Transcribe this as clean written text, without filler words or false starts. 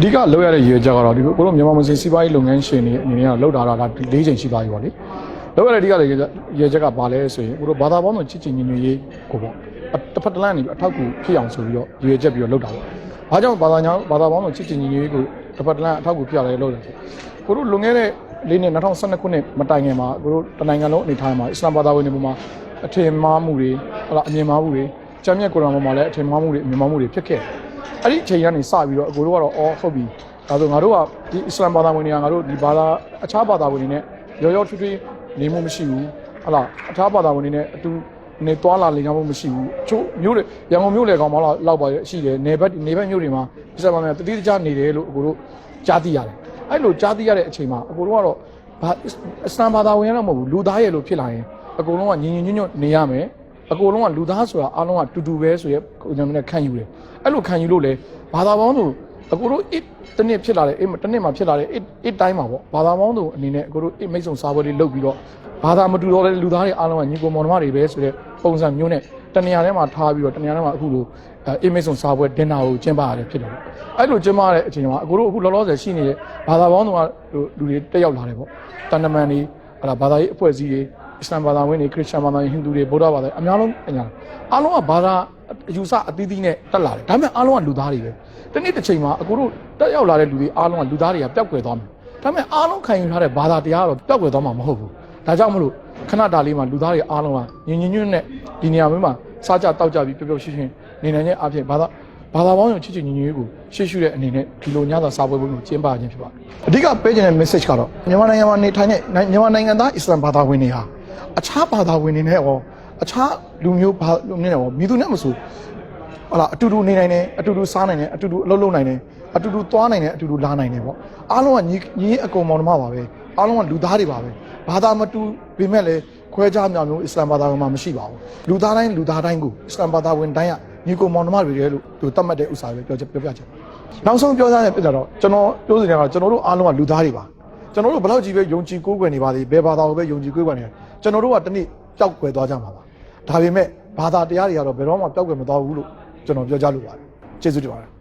ဒီကလောက်ရတဲ့ရေကြကတော့ဒီကိုတို့မြန်မာမစင်စီးပွားရေးလုပ်ငန်းရှင်တွေအနေနဲ့ကလောက်တာဒါ၄ချိန်ရှိသွားပြီပေါ့လေလောက်ရတဲ့ဒီကလည်းရေချက်ကပါလဲဆိုရင်ကိုတို့ဘာသာပေါင်းစုံချစ်ချင်ညီညွတ်ရေးကိုပေါ့တစ်ဖက်တစ်လမ်းနေပြီးအထောက်အကူဖြစ်အောင်ဆိုပြီးတော့ရေချက်ပြီးတော့လောက်တာပေါ့ဘာကြောင့်ဘာသာပေါင်းစုံချစ်ချင်ညီညွတ်ရေးကိုတစ်ဖက်တစ်လမ်းအထောက်အကူဖြစ်ရတယ်လို့ကိုတို့လွန်ခဲ့တဲ့၄နှစ်2012ခုနှစ်မတိုင်ခင်မှာကိုတို့တနိုင်ငံလုံးအနေထားမှာအစ္စလာမ်ဘာသာဝင်တွေပေါ်မှာအထင်မှားမှုတွေဟုတ်လားအမြင်မှားမှုတွေကျမ်းမြတ်ကုရ်အာန်ပေါ်မှာလည်းအထင်မှားမှုတွေအမြင်မှားမှုတွေဖြစ်ခဲ့အဲ့ဒီအချိန်ကနေစပြီးတော့အကိုတို့ကတော့ဟုတ်ပြီဒါဆိုငါတို့ကဒီအစ္စလာမ်ဘာသာဝင်တွေကငါတို့ဒီဘာသာအခြားဘာသာဝင်တွေနဲ့ရောထွေးထွေးနေမှုမရှိဘူးဟုတ်လားအခြားဘာသာဝင်တွေနဲ့အတူနေသွားလာလင်ကားမှုမရှိဘူးချို့မျိုးတွေရန်ကုန်မျိုးလေကောင်မှလောက်ပါရှိတယ်နေဘက်မျိုးတွေမှာအစ္စလာမ်ဘာသာတတိတကျနေတယ်လို့အကိုတို့ကြားသိရတယ်အဲ့လိုကြားသိရတဲ့အချိန်မှာအကိုတို့ကတော့အစ္စလာမ်ဘာသာဝင်ရတော့မဟုတ်ဘူးလူသားရဲ့လို့ဖြစ်လာရင်အကုန်လုံးကညီညွတ်နေရမယ်အကုန်လုံးကလူသားဆိုတာအားလုံးကတူတူပဲဆိုရဲကျွန်တော်တို့ခံယူတယ်အဲ့လိုခံယူလို့လေဘာသာပေါင်းစုအကိုတို့တနစ်ဖြစ်လာတယ်တနစ်မှာဖြစ်လာတယ်တိုင်းမှာပေါ့ဘာသာပေါင်းစုအနေနဲ့အကိုတို့မိတ်ဆုံစားပွဲလေးလုပ်ပြီးတော့ဘာသာမတူတော့တဲ့လူသားတွေအားလုံးကညီကိုမောင်နှမတွေပဲဆိုတဲ့ပုံစံမျိုးနဲ့တနေရာထဲမှာထားပြီးတော့တနေရာထဲမှာအခုလိုမိတ်ဆုံစားပွဲဒင်နာကိုကျင်းပရတယ်ဖြစ်တယ်ပေါ့အဲ့လိုကျင်းပတဲ့အချိန်မှာအကိုတို့အခုလောလောဆယ်ရှိနေတဲ့ဘာသာပေါင်းစုကလူတွေတက်ရောက်လာတယ်ပေါ့တန်တမန်တွေဘာသာရေးအဖွဲ့အစည်းတွေအစ္စလာမ်ဘာသာဝင်တွေခရစ်ယာန်ဘာသာဝင်ဟိန္ဒူတွေဗုဒ္ဓဘာသာအများလုံးအားလုံးကဘာသာအယူဆအသီးသီးနဲ့တက်လာတယ်ဒါပေမဲ့အားလုံးကလူသားတွေပဲတနေ့တစ်ချိန်မှာအကိုတို့တက်ရောက်လာတဲ့လူတွေအားလုံးကလူသားတွေကပျောက်ကွယ်သွားမယ်ဒါပေမဲ့အားလုံးခံယူထားတဲ့ဘာသာတရားကတော့ပျောက်ကွယ်သွားမှာမဟုတ်ဘူးဒါကြောင့်မလို့ခဏတာလေးမှာလူသားတွေအားလုံးကညညွတ်နဲ့ဒီနေရာမှာစားကြတောက်ကြပြီးပျော်ပျော်ရွှင်ရွှင်နေနိုင်တဲ့အဖြစ်ဘာသာပေါင်းစုံချစ်ချစ်ညီညွတ်ရေးကိုရှေ့ရှုတဲ့အနေနဲ့ဒီလိုညသာစာပွဲကိုကျင်းပခြင်းဖြစ်ပါတယ်အဓိကပေးခြင်းတဲ့ message ကတော့မြန်မာနိုင်ငံမှာနေထိုင်တဲ့မြန်မာနိုင်ငံသားအစ္စလာမ်ဘာသာဝင်တွေဟာအခြားဘာသာဝင်တွေနဲ့ရောအခြားလူမျိုးလူမျိုးနဲ့ရောမိသူနဲ့မဆိုဟုတ်လားအတူတူနေနိုင်တယ်အတူတူစားနိုင်တယ်အတူတူအလုပ်လုပ်နိုင်တယ်အတူတူသွားနိုင်တယ်အတူတူလာနိုင်တယ်ပေါ့အားလုံးကညီအကုန်မောင်နှမပါပဲအားလုံးကလူသားတွေပါပဲဘာသာမတူပေမဲ့လည်းခွဲခြားများမျိုးအစ္စလာမ်ဘာသာဝင်မှာမရှိပါဘူးလူသားတိုင်းကိုအစ္စလာမ်ဘာသာဝင်တိုင်းကညီကိုမောင်နှမတွေရဲ့လို့သူတတ်မှတ်တဲ့ဥစ္စာပဲပြောပြချင်နောက်ဆုံးပြောရတဲ့ပြတော့ကျွန်တော်ပြောစီတယ်ကကျွန်တော်တို့အားလုံးကလူသားတွေပါကျွန်တော်တို့ဘယ်လောက်ကြီးပဲယုံကြည်ကိုးကွယ်နေပါသေးဘယ်ဘာသာကိုပဲယုံကြည်ကိုးကွယ်နေကျွန်တော်တို့ကတနေ့ပျောက်ကွယ်သွားကြမှာပါဒါပေမဲ့ဘာသာတရားတွေကတော့ဘယ်တော့မှပျောက်ကွယ်မသွားဘူးလို့ကျွန်တော်ပြောကြလို့ပါတယ်ကျေးဇူးတင်ပါတယ်